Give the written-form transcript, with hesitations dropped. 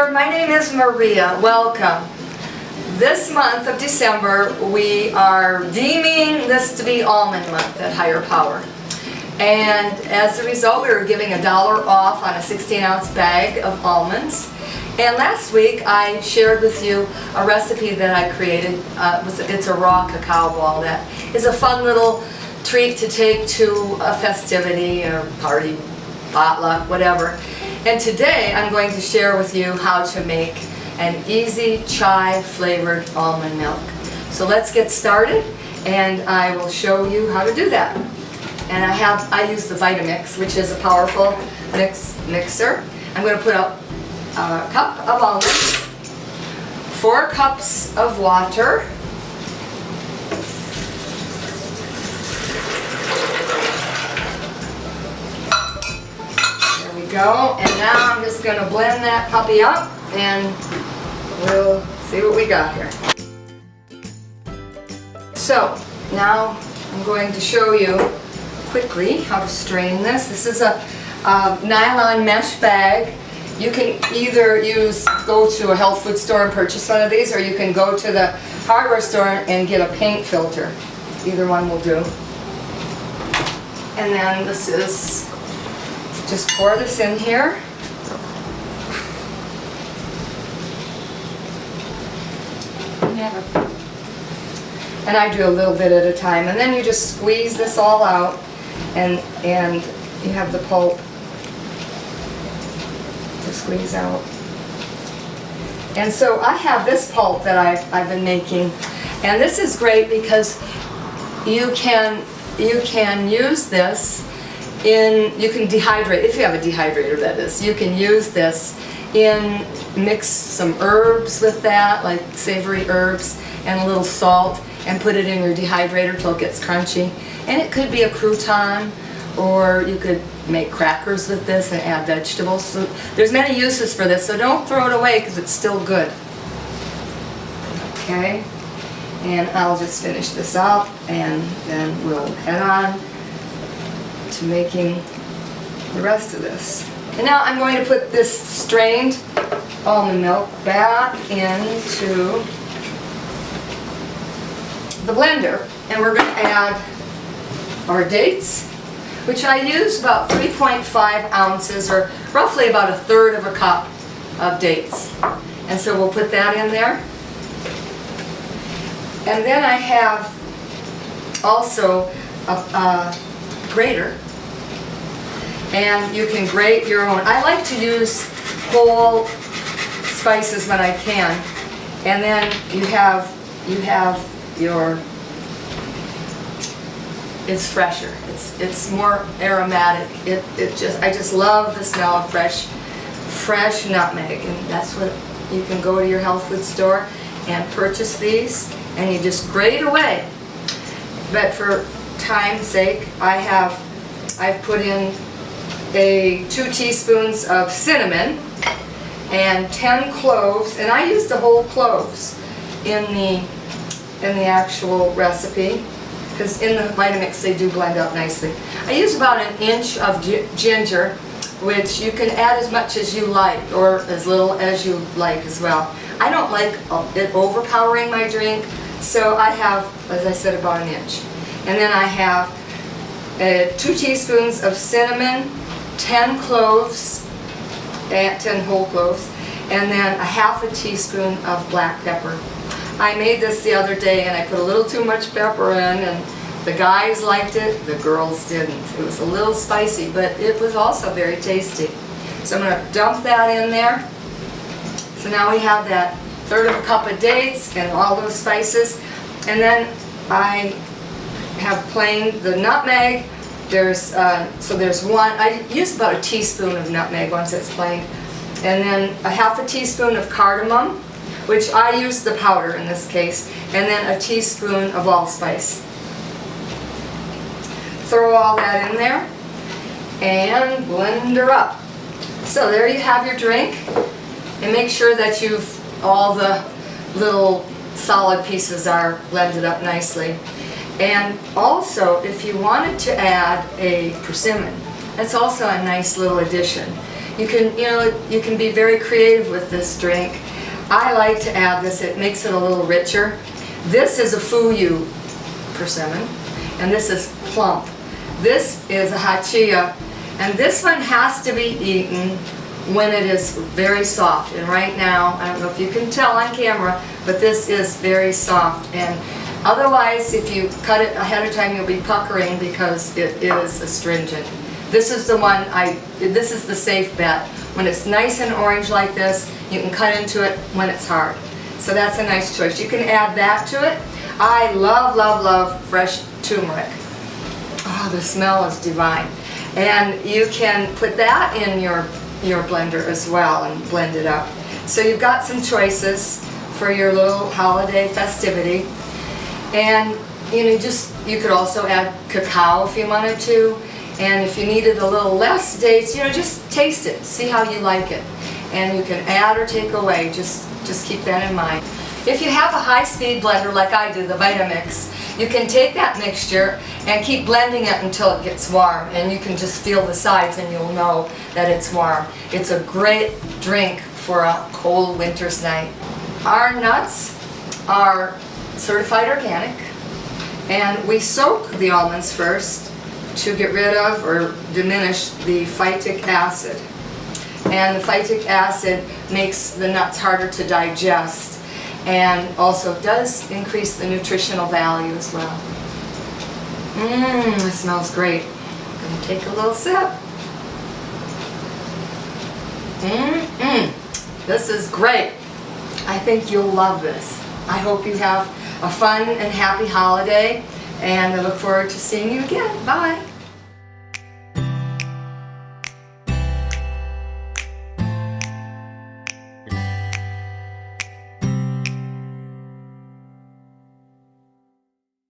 there, my name is Maria. Welcome. This month of December we are deeming this to be Almond Month at Higher Power. And as a result we are giving $1 off on a 16-ounce bag of almonds. And last week I shared with you a recipe that I created. It's a raw cacao ball that is a fun little treat to take to a festivity or party, potluck, whatever. And today I'm going to share with you how to make an easy chai flavored almond milk. So let's get started and I will show you how to do that. And I use the Vitamix, which is a powerful mixer. I'm going to put up a cup of almonds, 4 cups of water, there we go, and now I'm just going to blend that puppy up and we'll see what we got here. So now I'm going to show you quickly how to strain this. This is a nylon mesh bag. You can either go to a health food store and purchase one of these, or you can go to the hardware store and get a paint filter. Either one will do. And then this is, just pour this in here. And I do a little bit at a time. And then you just squeeze this all out and you have the pulp to squeeze out. And so I have this pulp that I've been making, and this is great because you can use this you can dehydrate, if you have a dehydrator that is, you can use this mix some herbs with that, like savory herbs and a little salt, and put it in your dehydrator till it gets crunchy. And it could be a crouton, or you could make crackers with this and add vegetables. So there's many uses for this, so don't throw it away because it's still good. Okay, and I'll just finish this up and then we'll head on to making the rest of this. And now I'm going to put this strained almond milk back into the blender, and we're going to add our dates, which I use about 3.5 ounces, or roughly about 1/3 of a cup of dates. And so we'll put that in there. And then I have also a grater, and you can grate your own. I like to use whole spices when I can. And then you have your, it's fresher. It's more aromatic. I just love the smell of fresh nutmeg, and that's what you can go to your health food store and purchase these, and you just grate away. But for time's sake, I've put in 2 teaspoons of cinnamon and 10 cloves, and I use the whole cloves in the actual recipe, because in the Vitamix they do blend up nicely. I use about 1 inch of ginger, which you can add as much as you like or as little as you like as well. I don't like it overpowering my drink, so I have, as I said, about 1 inch. And then I have 2 teaspoons of cinnamon, 10 cloves, 10 whole cloves, and then 1/2 teaspoon of black pepper. I made this the other day and I put a little too much pepper in, and the guys liked it, the girls didn't. It was a little spicy, but it was also very tasty. So I'm going to dump that in there. So now we have that 1/3 of a cup of dates and all those spices. And then I have planed the nutmeg. There's one, I use about 1 teaspoon of nutmeg once it's planed. And then 1/2 teaspoon of cardamom, which I use the powder in this case, and then 1 teaspoon of allspice. Throw all that in there and blend her up. So there you have your drink, and make sure that all the little solid pieces are blended up nicely. And also, if you wanted to add a persimmon, that's also a nice little addition. You can be very creative with this drink. I like to add this, it makes it a little richer. This is a fuyu persimmon, and this is plump. This is a hachia, and this one has to be eaten when it is very soft. And right now, I don't know if you can tell on camera, but this is very soft. And otherwise, if you cut it ahead of time, you'll be puckering because it is astringent. This is the one this is the safe bet. When it's nice and orange like this, you can cut into it when it's hard. So that's a nice choice. You can add that to it. I love, love, love fresh turmeric. Oh, the smell is divine. And you can put that in your blender as well and blend it up. So you've got some choices for your little holiday festivity. And you could also add cacao if you wanted to. And if you needed a little less dates, just taste it, see how you like it. And you can add or take away, just keep that in mind. If you have a high-speed blender like I do, the Vitamix, you can take that mixture and keep blending it until it gets warm, and you can just feel the sides and you'll know that it's warm. It's a great drink for a cold winter's night. Our nuts are certified organic, and we soak the almonds first to get rid of or diminish the phytic acid. And the phytic acid makes the nuts harder to digest, and also does increase the nutritional value as well. It smells great. I'm going to take a little sip. This is great. I think you'll love this. I hope you have a fun and happy holiday, and I look forward to seeing you again. Bye.